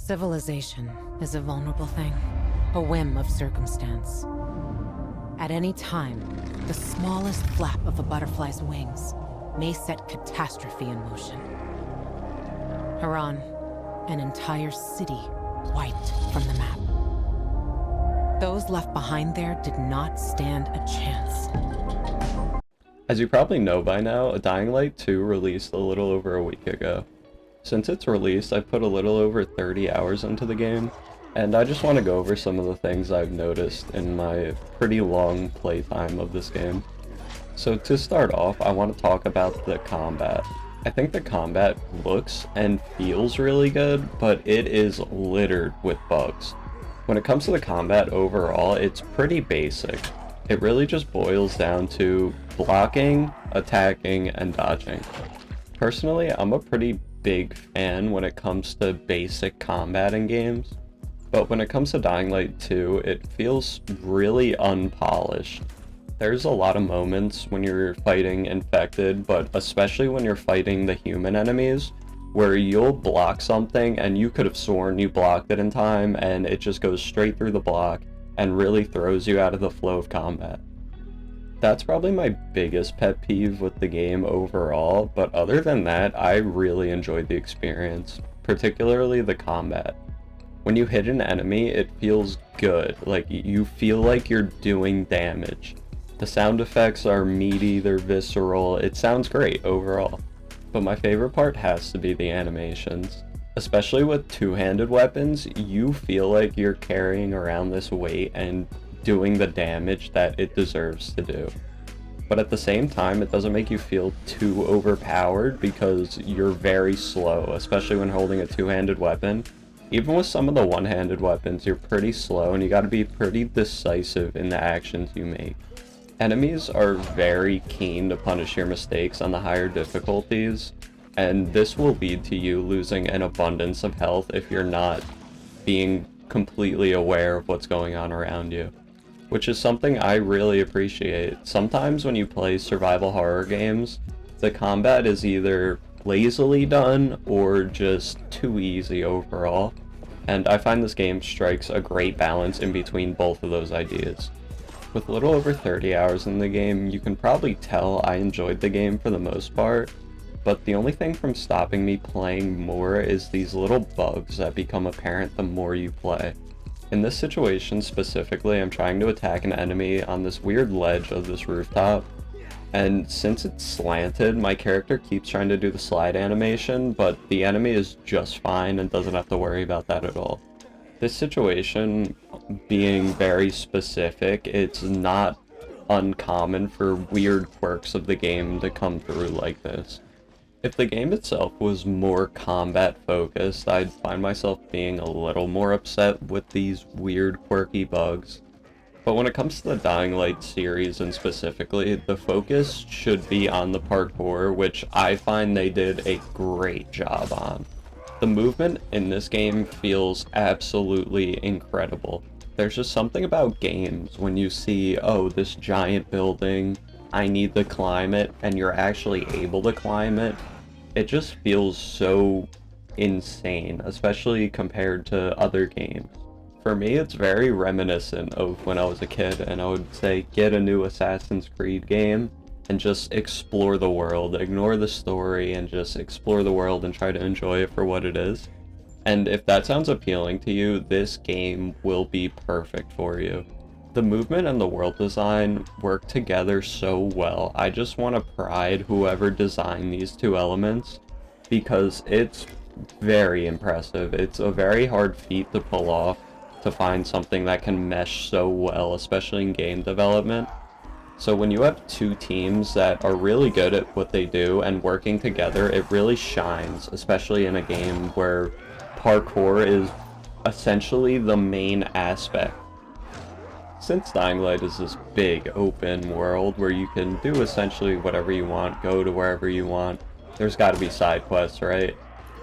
Civilization is a vulnerable thing, a whim of circumstance. At any time, the smallest flap of a butterfly's wings may set catastrophe in motion. Haran, an entire city wiped from the map. Those left behind there did not stand a chance. As you probably know by now, Dying Light 2 released a little over a week ago. Since its release, I put a little over 30 hours into the game, and I just want to go over some of the things I've noticed in my pretty long playtime of this game. So to start off, I want to talk about the combat. I think the combat looks and feels really good, but it is littered with bugs. When it comes to the combat overall, it's pretty basic. It really just boils down to blocking, attacking, and dodging. Personally, I'm a pretty big fan when it comes to basic combat in games, but when it comes to Dying Light 2, it feels really unpolished. There's a lot of moments when you're fighting infected, but especially when you're fighting the human enemies, where you'll block something and you could have sworn you blocked it in time and it just goes straight through the block and really throws you out of the flow of combat. That's probably my biggest pet peeve with the game overall, but other than that, I really enjoyed the experience, particularly the combat. When you hit an enemy, it feels good, like you feel like you're doing damage. The sound effects are meaty, they're visceral, it sounds great overall. But my favorite part has to be the animations. Especially with two-handed weapons, you feel like you're carrying around this weight and doing the damage that it deserves to do. But at the same time, it doesn't make you feel too overpowered because you're very slow, especially when holding a two-handed weapon. Even with some of the one-handed weapons, you're pretty slow and you gotta be pretty decisive in the actions you make. Enemies are very keen to punish your mistakes on the higher difficulties, and this will lead to you losing an abundance of health if you're not being completely aware of what's going on around you, which is something I really appreciate. Sometimes when you play survival horror games, the combat is either lazily done or just too easy overall, and I find this game strikes a great balance in between both of those ideas. With a little over 30 hours in the game, you can probably tell I enjoyed the game for the most part, but the only thing from stopping me playing more is these little bugs that become apparent the more you play. In this situation specifically, I'm trying to attack an enemy on this weird ledge of this rooftop, and since it's slanted, my character keeps trying to do the slide animation, but the enemy is just fine and doesn't have to worry about that at all. This situation being very specific, it's not uncommon for weird quirks of the game to come through like this. If the game itself was more combat focused, I'd find myself being a little more upset with these weird quirky bugs. But when it comes to the Dying Light series and specifically, the focus should be on the parkour, which I find they did a great job on. The movement in this game feels absolutely incredible. There's just something about games when you see, oh, this giant building, I need to climb it, and you're actually able to climb it. It just feels so insane, especially compared to other games. For me, it's very reminiscent of when I was a kid, and I would say get a new Assassin's Creed game and just explore the world, ignore the story, and just explore the world and try to enjoy it for what it is. And if that sounds appealing to you, this game will be perfect for you. The movement and the world design work together so well. I just want to pride whoever designed these two elements because it's very impressive. It's a very hard feat to pull off, to find something that can mesh so well, especially in game development. So when you have two teams that are really good at what they do and working together, it really shines, especially in a game where parkour is essentially the main aspect. Since Dying Light is this big open world where you can do essentially whatever you want, go to wherever you want, there's got to be side quests, right?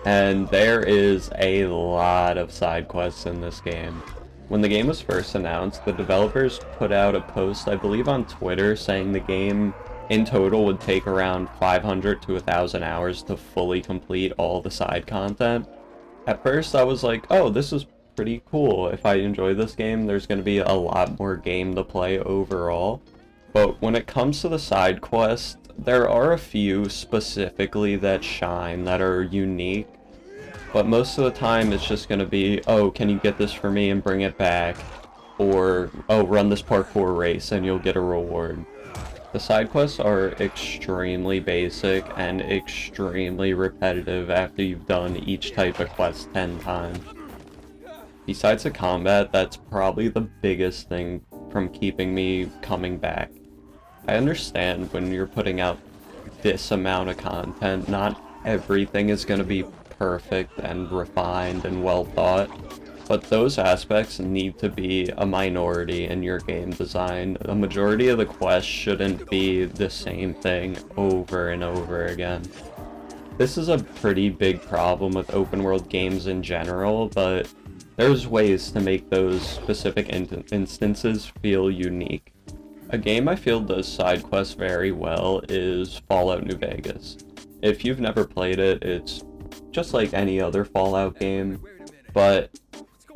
And there is a lot of side quests in this game. When the game was first announced, the developers put out a post, I believe on Twitter, saying the game in total would take around 500 to 1,000 hours to fully complete all the side content. At first I was like, oh, this is pretty cool. If I enjoy this game, there's going to be a lot more game to play overall. But when it comes to the side quests, there are a few specifically that shine, that are unique. But most of the time it's just going to be, oh, can you get this for me and bring it back? Or, oh, run this parkour race and you'll get a reward. The side quests are extremely basic and extremely repetitive after you've done each type of quest 10 times. Besides the combat, that's probably the biggest thing from keeping me coming back. I understand when you're putting out this amount of content, not everything is going to be perfect and refined and well thought, but those aspects need to be a minority in your game design. A majority of the quests shouldn't be the same thing over and over again. This is a pretty big problem with open world games in general, but there's ways to make those specific instances feel unique. A game I feel does side quests very well is Fallout New Vegas. If you've never played it, it's just like any other Fallout game, but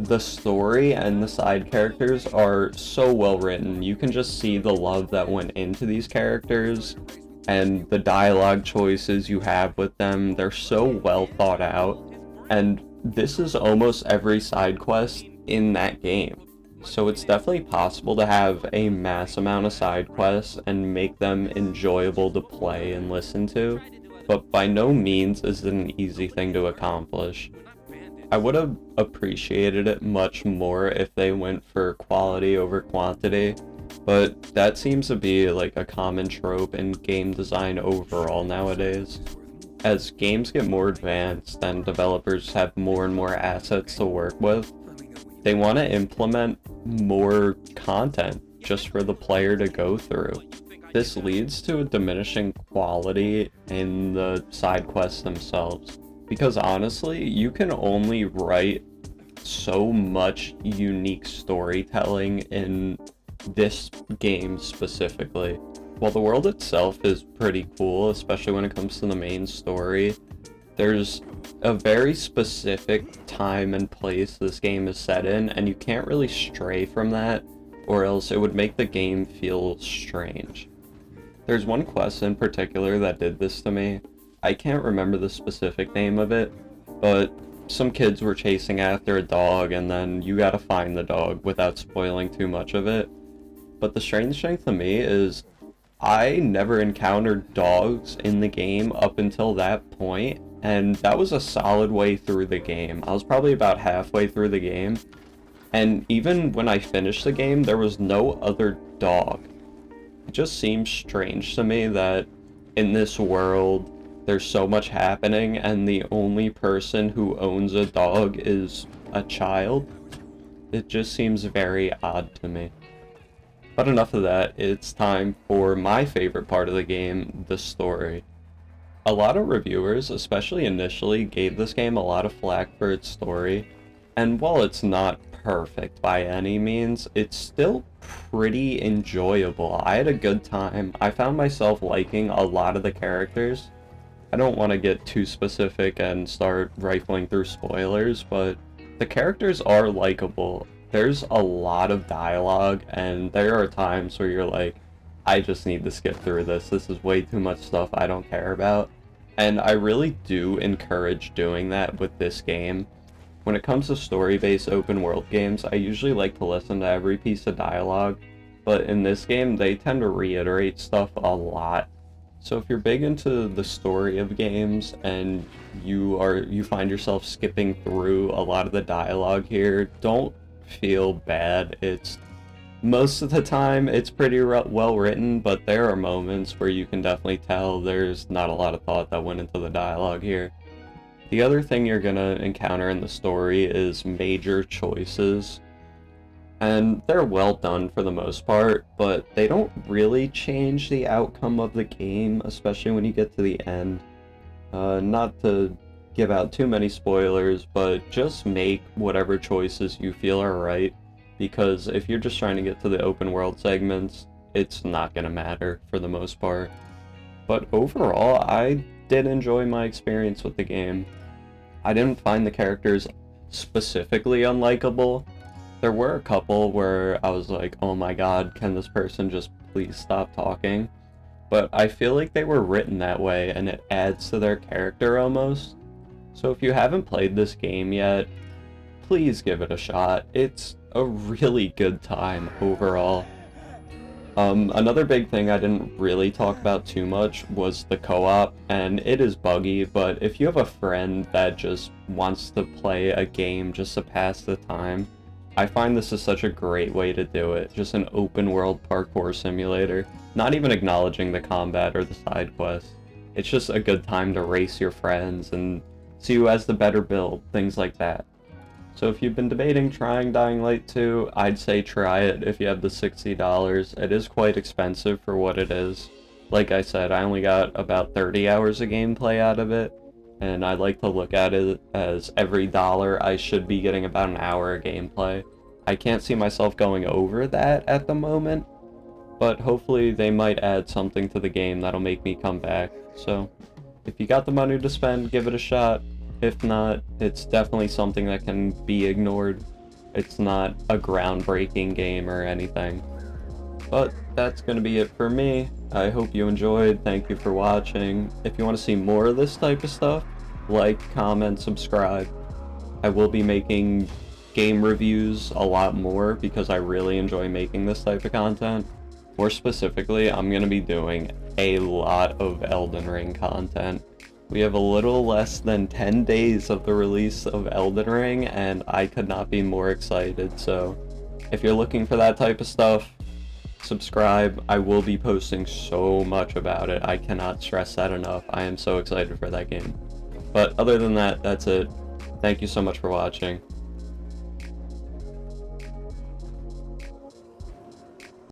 the story and the side characters are so well written. You can just see the love that went into these characters and the dialogue choices you have with them. They're so well thought out, and this is almost every side quest in that game. So it's definitely possible to have a mass amount of side quests and make them enjoyable to play and listen to, but by no means is it an easy thing to accomplish. I would have appreciated it much more if they went for quality over quantity, but that seems to be like a common trope in game design overall nowadays. As games get more advanced and developers have more and more assets to work with, they want to implement more content just for the player to go through. This leads to a diminishing quality in the side quests themselves. Because honestly, you can only write so much unique storytelling in this game specifically. While the world itself is pretty cool, especially when it comes to the main story, there's a very specific time and place this game is set in, and you can't really stray from that, or else it would make the game feel strange. There's one quest in particular that did this to me. I can't remember the specific name of it, but some kids were chasing after a dog, and then you gotta find the dog without spoiling too much of it. But the strange thing to me is, I never encountered dogs in the game up until that point, and that was a solid way through the game. I was probably about halfway through the game, and even when I finished the game, there was no other dog. It just seems strange to me that in this world, there's so much happening, and the only person who owns a dog is a child. It just seems very odd to me. But enough of that, it's time for my favorite part of the game, the story. A lot of reviewers, especially initially, gave this game a lot of flack for its story, and while it's not perfect by any means, it's still pretty enjoyable. I had a good time. I found myself liking a lot of the characters. I don't want to get too specific and start rifling through spoilers, but the characters are likable. There's a lot of dialogue, and there are times where you're like, I just need to skip through this. This is way too much stuff I don't care about. And I really do encourage doing that with this game. When it comes to story-based open world games, I usually like to listen to every piece of dialogue, but in this game, they tend to reiterate stuff a lot. So if you're big into the story of games and you find yourself skipping through a lot of the dialogue here, don't feel bad. It's most of the time it's pretty well written, but there are moments where you can definitely tell there's not a lot of thought that went into the dialogue here. The other thing you're gonna encounter in the story is major choices. And they're well done for the most part, but they don't really change the outcome of the game, especially when you get to the end. Not to give out too many spoilers, but just make whatever choices you feel are right, because if you're just trying to get to the open world segments, it's not gonna matter for the most part. But overall, I did enjoy my experience with the game. I didn't find the characters specifically unlikable. There were a couple where I was like, oh my god, can this person just please stop talking? But I feel like they were written that way and it adds to their character almost. So if you haven't played this game yet, please give it a shot. It's a really good time overall. Another big thing I didn't really talk about too much was the co-op, and it is buggy, but if you have a friend that just wants to play a game just to pass the time, I find this is such a great way to do it. Just an open world parkour simulator, not even acknowledging the combat or the side quests. It's just a good time to race your friends and see who has the better build, things like that. So if you've been debating trying Dying Light 2, I'd say try it if you have the $60. It is quite expensive for what it is. Like I said, I only got about 30 hours of gameplay out of it, and I like to look at it as every dollar I should be getting about an hour of gameplay. I can't see myself going over that at the moment, but hopefully they might add something to the game that'll make me come back. So if you got the money to spend, give it a shot. If not, it's definitely something that can be ignored. It's not a groundbreaking game or anything. But that's going to be it for me. I hope you enjoyed. Thank you for watching. If you want to see more of this type of stuff, like, comment, subscribe. I will be making game reviews a lot more because I really enjoy making this type of content. More specifically, I'm going to be doing a lot of Elden Ring content. We have a little less than 10 days of the release of Elden Ring, and I could not be more excited. So if you're looking for that type of stuff, subscribe. I will be posting so much about it. I cannot stress that enough. I am so excited for that game. But other than that, that's it. Thank you so much for watching.